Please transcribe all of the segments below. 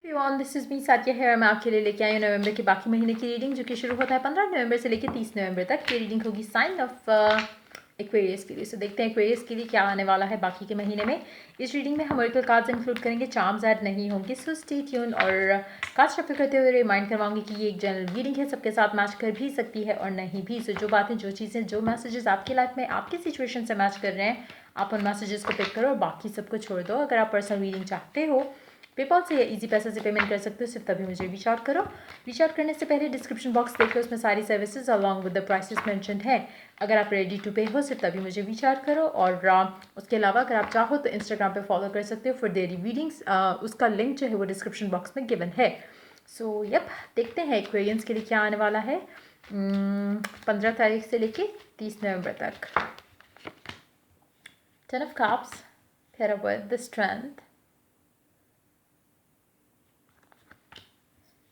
Everyone, this is me साथिया है और मैं आपके लिए लेके आई हूँ नवंबर के बाकी महीने की रीडिंग, जो कि शुरू होता है 15 नवंबर से लेकर 30 नवंबर तक। ये रीडिंग होगी साइन ऑफ एक्वेरियस के लिए। सो देखते हैं एक्वेरियस के लिए क्या आने वाला है बाकी के महीने में। इस रीडिंग में हम ऑरेकल कार्ड्स इंक्लूड करेंगे, चार्म्स ऐड नहीं होंगे। So stay tune. और कार्ड शफल करते हुए रिमाइंड करवाऊंगी कि ये एक जनरल रीडिंग है, सबके साथ मैच कर भी सकती है और नहीं भी। सो जो बातें, जो चीज़ें, जो मैसेजेस आपकी लाइफ में आपकी सिचुएशन से मैच कर रहे हैं, आप उन मैसेजेस को पिक करो और बाकी सबको छोड़ दो। अगर आप पर्सनल रीडिंग चाहते हो पेपॉल से या इजी पैसा से पेमेंट कर सकते हो, सिर्फ तभी मुझे रीच आउट करो। रीच आउट करने से पहले डिस्क्रिप्शन बॉक्स देखो, उसमें सारी services along with the prices mentioned है। अगर आप रेडी टू पे हो, सिर्फ तभी मुझे रीच आउट करो। और उसके अलावा अगर आप चाहो तो इंस्टाग्राम पे फॉलो कर सकते हो फॉर डेली रीडिंग्स। उसका लिंक जो है वो डिस्क्रिप्शन बॉक्स में गिवन है। सो देखते हैं एक्वेरियंस के लिए क्या आने वाला है 15 तारीख से लेके 30 नवंबर तक। 10 of Cups, pair up with the Strength,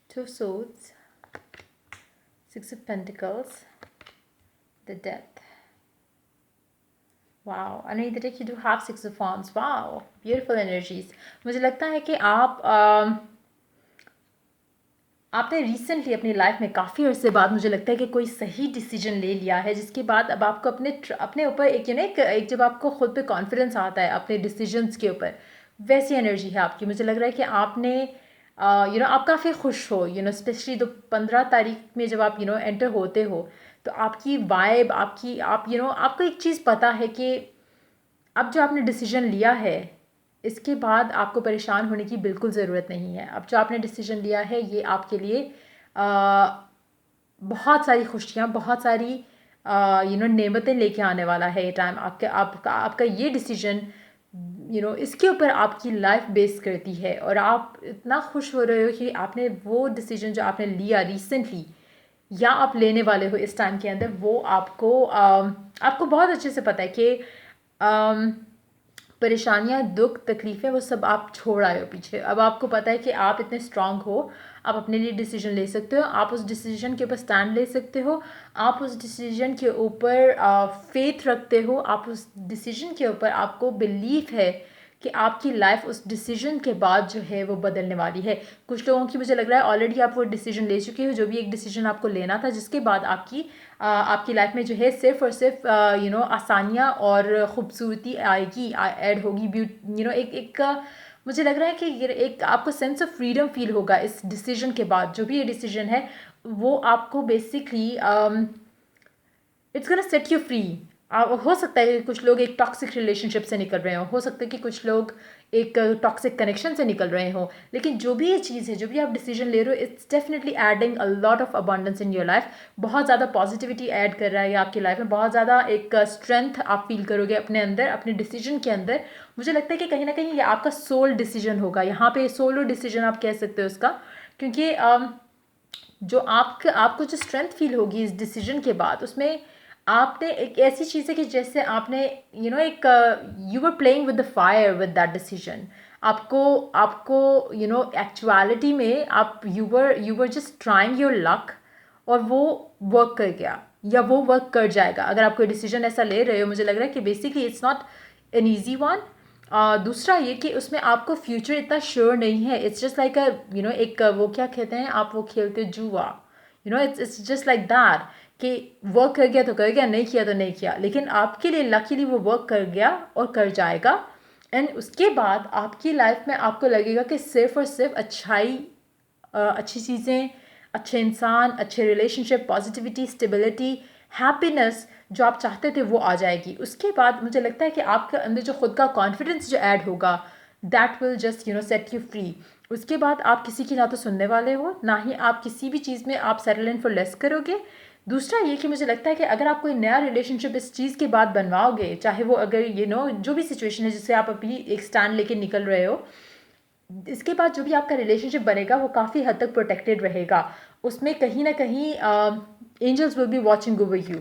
2 of Swords, 6 of Pentacles, the Death. Wow, underneath the deck you do have 6 of Wands. Wow, beautiful energies. मुझे लगता है कि आपने रिसेंटली अपनी लाइफ में काफ़ी अरसे बाद मुझे लगता है कि कोई सही डिसीजन ले लिया है, जिसके बाद अब आपको अपने ऊपर एक जब आपको खुद पे कॉन्फिडेंस आता है अपने डिसीजंस के ऊपर, वैसी एनर्जी है आपकी। मुझे लग रहा है कि आपने आप काफ़ी खुश हो, स्पेशली तो 15 तारीख में जब आप एंटर होते हो, तो आपकी वाइब, आपको एक चीज़ पता है कि अब जो आपने डिसीजन लिया है, इसके बाद आपको परेशान होने की बिल्कुल ज़रूरत नहीं है। अब जो आपने डिसीजन लिया है ये आपके लिए बहुत सारी खुशियाँ, बहुत सारी नेमतें लेके आने वाला है ये टाइम। आपका ये डिसीजन इसके ऊपर आपकी लाइफ बेस करती है, और आप इतना खुश हो रहे हो कि आपने वो डिसीजन जो आपने लिया रिसेंटली या आप लेने वाले हो इस टाइम के अंदर, वो आपको बहुत अच्छे से पता है कि परेशानियाँ, दुख, तकलीफ़ें, वो सब आप छोड़ आए हो पीछे। अब आपको पता है कि आप इतने स्ट्रांग हो, आप अपने लिए डिसीजन ले सकते हो, आप उस डिसीजन के ऊपर स्टैंड ले सकते हो, आप उस डिसीजन के ऊपर फेथ रखते हो, आप उस डिसीजन के ऊपर आपको बिलीफ है कि आपकी लाइफ उस डिसीजन के बाद जो है वो बदलने वाली है। कुछ लोगों की मुझे लग रहा है ऑलरेडी आप वो डिसीजन ले चुके हो, जो भी एक डिसीजन आपको लेना था, जिसके बाद आपकी लाइफ में जो है सिर्फ और सिर्फ आसानियाँ और ख़ूबसूरती आएगी, ऐड होगी। मुझे लग रहा है कि ये एक आपको सेंस ऑफ फ्रीडम फील होगा इस डिसीजन के बाद। जो भी ये डिसीजन है वो आपको basically it's gonna set you free. हो सकता है कि कुछ लोग एक टॉक्सिक रिलेशनशिप से निकल रहे हो सकता है कि कुछ लोग एक टॉक्सिक कनेक्शन से निकल रहे हो, लेकिन जो भी ये चीज़ है, जो भी आप डिसीजन ले रहे हो, it's definitely adding a lot of abundance in your life. बहुत ज़्यादा पॉजिटिविटी ऐड कर रहा है आपकी लाइफ में, बहुत ज़्यादा एक स्ट्रेंथ आप फील करोगे अपने अंदर, अपने डिसीजन के अंदर। मुझे लगता है कि कहीं ना कहीं ये आपका सोल डिसीजन होगा, यहाँ पे सोलो डिसीजन आप कह सकते हो उसका, क्योंकि जो आपको जो स्ट्रेंथ फील होगी इस डिसीजन के बाद, उसमें आपने एक ऐसी चीज़ है कि जैसे आपने you were playing with the fire with that decision. आपको एक्चुअलिटी में आप you were just trying your luck, और वो वर्क कर गया या वो वर्क कर जाएगा। अगर आप कोई डिसीजन ऐसा ले रहे हो, मुझे लग रहा है कि basically it's not an easy one. दूसरा ये कि उसमें आपको फ्यूचर इतना श्योर नहीं है। इट्स जस्ट लाइक एक वो क्या कहते हैं, आप वो खेलते जुआ, इट्स जस्ट लाइक दैट कि वर्क कर गया तो कर गया, नहीं किया तो नहीं किया, लेकिन आपके लिए लकीली वो वर्क कर गया और कर जाएगा। एंड उसके बाद आपकी लाइफ में आपको लगेगा कि सिर्फ और सिर्फ अच्छी चीज़ें, अच्छे इंसान, अच्छे रिलेशनशिप, पॉजिटिविटी, स्टेबिलिटी, हैप्पीनेस जो आप चाहते थे वो आ जाएगी। उसके बाद मुझे लगता है कि आपके अंदर जो खुद का कॉन्फिडेंस जो ऐड होगा, that will just set you free. उसके बाद आप किसी की ना तो सुनने वाले हो, ना ही आप किसी भी चीज़ में आप सेटल इन फॉर लेस करोगे। दूसरा ये कि मुझे लगता है कि अगर आप कोई नया रिलेशनशिप इस चीज़ के बाद बनवाओगे, चाहे वो अगर जो भी सिचुएशन है जिससे आप अभी एक स्टैंड लेके निकल रहे हो, इसके बाद जो भी आपका रिलेशनशिप बनेगा वो काफ़ी हद तक प्रोटेक्टेड रहेगा। उसमें कहीं ना कहीं angels will be watching over you.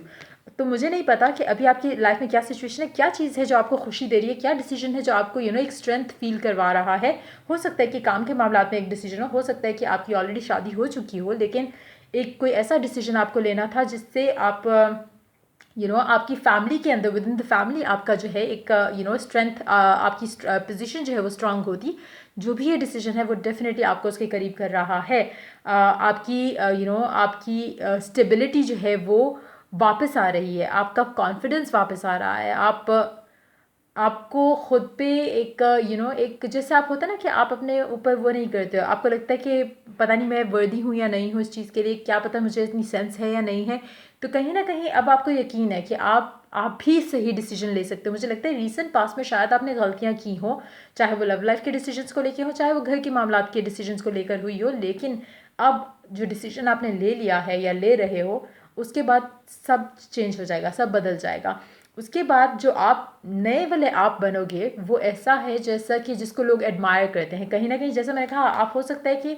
तो मुझे नहीं पता कि अभी आपकी लाइफ में क्या सिचुएशन है, क्या चीज़ है जो आपको खुशी दे रही है, क्या डिसीजन है जो आपको एक स्ट्रेंथ फील करवा रहा है। हो सकता है कि काम के मामला में एक डिसीजन हो सकता है कि आपकी ऑलरेडी शादी हो चुकी हो, लेकिन एक कोई ऐसा डिसीजन आपको लेना था जिससे आप आपकी फैमिली के अंदर, विद इन द फैमिली आपका जो है एक स्ट्रेंथ, आपकी पोजीशन जो है वो स्ट्रांग होती। जो भी ये डिसीजन है वो डेफिनेटली आपको उसके करीब कर रहा है। आपकी आपकी स्टेबिलिटी जो है वो वापस आ रही है, आपका कॉन्फिडेंस वापस आ रहा है। आपको खुद पे एक एक जैसे आप होता है ना कि आप अपने ऊपर वो नहीं करते हो, आपको लगता है कि पता नहीं मैं वर्दी हूँ या नहीं हूँ इस चीज़ के लिए, क्या पता मुझे इतनी सेंस है या नहीं है। तो कहीं ना कहीं अब आपको यकीन है कि आप भी सही डिसीजन ले सकते हो। मुझे लगता है रीसेंट पास्ट में शायद आपने गलतियाँ की हो, चाहे वो लव लाइफ के डिसीजंस को लेकर हो, चाहे वो घर के मामलात के डिसीजंस को लेकर हुई हो, लेकिन अब जो डिसीजन आपने ले लिया है या ले रहे हो, उसके बाद सब चेंज हो जाएगा, सब बदल जाएगा। उसके बाद जो आप नए वाले आप बनोगे वो ऐसा है जैसा कि जिसको लोग एडमायर करते हैं। कहीं ना कहीं जैसा मैंने कहा, आप हो सकता है कि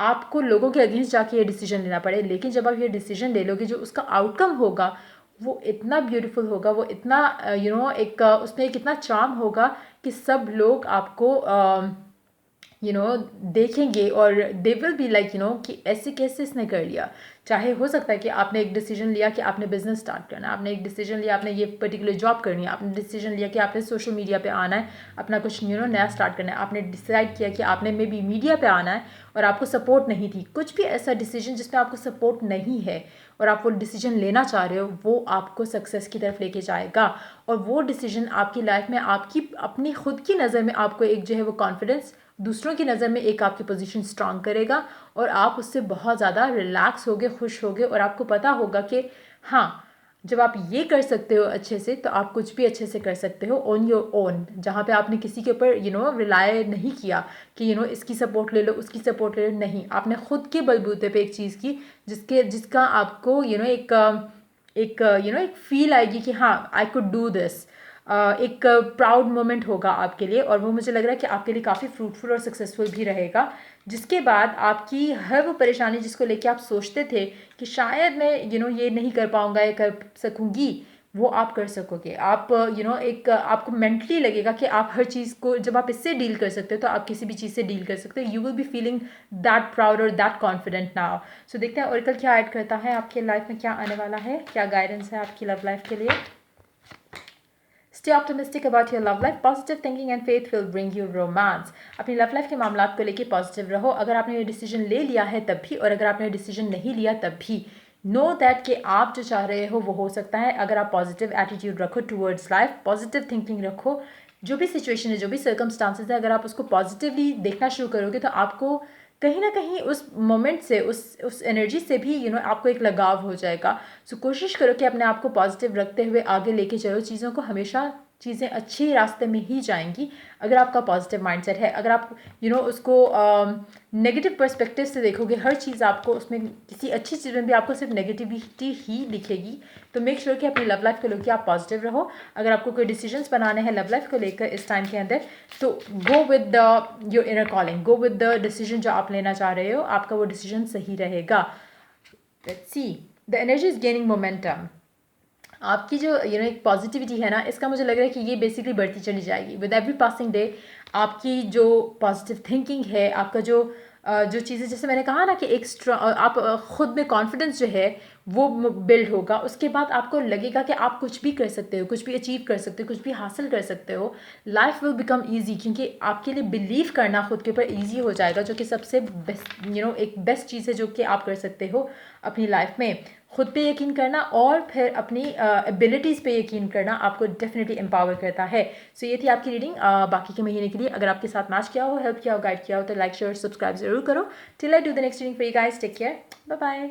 आपको लोगों के अगेंस्ट जाके ये डिसीजन लेना पड़े, लेकिन जब आप ये डिसीजन ले लोगे, जो उसका आउटकम होगा वो इतना ब्यूटीफुल होगा, वो इतना उसमें एक इतना चार्म होगा कि सब लोग आपको देखेंगे और दे विल बी लाइक कि ऐसे कैसे इसने कर लिया। चाहे हो सकता है कि आपने एक डिसीजन लिया कि आपने बिजनेस स्टार्ट करना है, आपने एक डिसीजन लिया आपने ये पर्टिकुलर जॉब करनी है, आपने डिसीजन लिया कि आपने सोशल मीडिया पे आना है, अपना कुछ नया स्टार्ट करना है, आपने डिसाइड किया कि आपने मे बी मीडिया पे आना है और आपको सपोर्ट नहीं थी। कुछ भी ऐसा डिसीजन जिसमें आपको सपोर्ट नहीं है और आप वो डिसीजन लेना चाह रहे हो, वो आपको सक्सेस की तरफ लेके जाएगा। और वो डिसीजन आपकी लाइफ में आपकी अपनी खुद की नज़र में आपको एक जो है वो कॉन्फिडेंस, दूसरों की नज़र में एक आपकी पोजीशन स्ट्रांग करेगा और आप उससे बहुत ज़्यादा रिलैक्स होगे, खुश होगे और आपको पता होगा कि हाँ, जब आप ये कर सकते हो अच्छे से तो आप कुछ भी अच्छे से कर सकते हो ऑन योर ओन। जहाँ पे आपने किसी के ऊपर रिलाय नहीं किया कि इसकी सपोर्ट ले लो, उसकी सपोर्ट ले लो, नहीं, आपने खुद के बलबूते पे एक चीज़ की जिसका आपको एक फील आएगी कि हाँ, आई कुड डू दिस। एक प्राउड मोमेंट होगा आपके लिए और वो मुझे लग रहा है कि आपके लिए काफ़ी फ्रूटफुल और सक्सेसफुल भी रहेगा। जिसके बाद आपकी हर वो परेशानी जिसको लेके आप सोचते थे कि शायद मैं ये नहीं कर पाऊँगा या कर सकूँगी, वो आप कर सकोगे। आप एक आपको मेंटली लगेगा कि आप हर चीज़ को जब आप इससे डील कर सकते हो तो आप किसी भी चीज़ से डील कर सकते हो। You will be feeling that proud और दैट कॉन्फिडेंट नाउ। सो देखते हैं ओरेकल क्या ऐड करता है आपके लाइफ में, क्या आने वाला है, क्या गाइडेंस है आपकी लव लाइफ के लिए। Stay optimistic about your love life. Positive thinking and faith will bring you romance. अपनी लव लाइफ के मामलात को लेके पॉजिटिव रहो। अगर आपने ये डिसीजन ले लिया है तब भी, और अगर आपने ये डिसीजन नहीं लिया तब भी, नो दैट कि आप जो चाह रहे हो वो हो सकता है अगर आप पॉजिटिव एटीट्यूड रखो टूवर्ड्स लाइफ, पॉजिटिव थिंकिंग रखो। जो भी सिचुएशन है, जो भी सर्कमस्टांसेस है, अगर आप उसको पॉजिटिवली देखना शुरू करोगे तो आपको कहीं ना कहीं उस मोमेंट से, उस एनर्जी से भी आपको एक लगाव हो जाएगा। सो कोशिश करो कि अपने आप को पॉजिटिव रखते हुए आगे लेके चलो चीज़ों को। हमेशा चीज़ें अच्छे रास्ते में ही जाएंगी अगर आपका पॉजिटिव माइंडसेट है। अगर आप उसको नेगेटिव पर्सपेक्टिव से देखोगे, हर चीज़ आपको उसमें किसी अच्छी चीज़ में भी आपको सिर्फ नेगेटिविटी ही दिखेगी। तो मेक श्योर कि अपनी लव लाइफ को लेकर आप पॉजिटिव रहो। अगर आपको कोई डिसीजंस बनाने हैं लव लाइफ को लेकर इस टाइम के अंदर, तो go with your inner calling, go with the decision जो आप लेना चाह रहे हो, आपका वो डिसीजन सही रहेगा। Let's see, the energy is gaining momentum. आपकी जो एक पॉजिटिविटी है ना, इसका मुझे लग रहा है कि ये बेसिकली बढ़ती चली जाएगी विद एवरी पासिंग डे। आपकी जो पॉजिटिव थिंकिंग है, आपका जो चीज़ें, जैसे मैंने कहा ना कि एक आप खुद में कॉन्फिडेंस जो है वो बिल्ड होगा। उसके बाद आपको लगेगा कि आप कुछ भी कर सकते हो, कुछ भी अचीव कर सकते हो, कुछ भी हासिल कर सकते हो। लाइफ विल बिकम ईजी, क्योंकि आपके लिए बिलीव करना खुद के ऊपर ईजी हो जाएगा, जो कि सबसे बेस्ट एक बेस्ट चीज़ है जो कि आप कर सकते हो अपनी लाइफ में। खुद पे यकीन करना और फिर अपनी एबिलिटीज़ पे यकीन करना आपको डेफिनेटली एम्पावर करता है। सो ये थी आपकी रीडिंग बाकी के महीने के लिए। अगर आपके साथ मैच किया हो, हेल्प किया हो, गाइड किया हो, तो लाइक शेयर सब्सक्राइब जरूर करो। Till I do the next reading for you guys, take care, bye bye.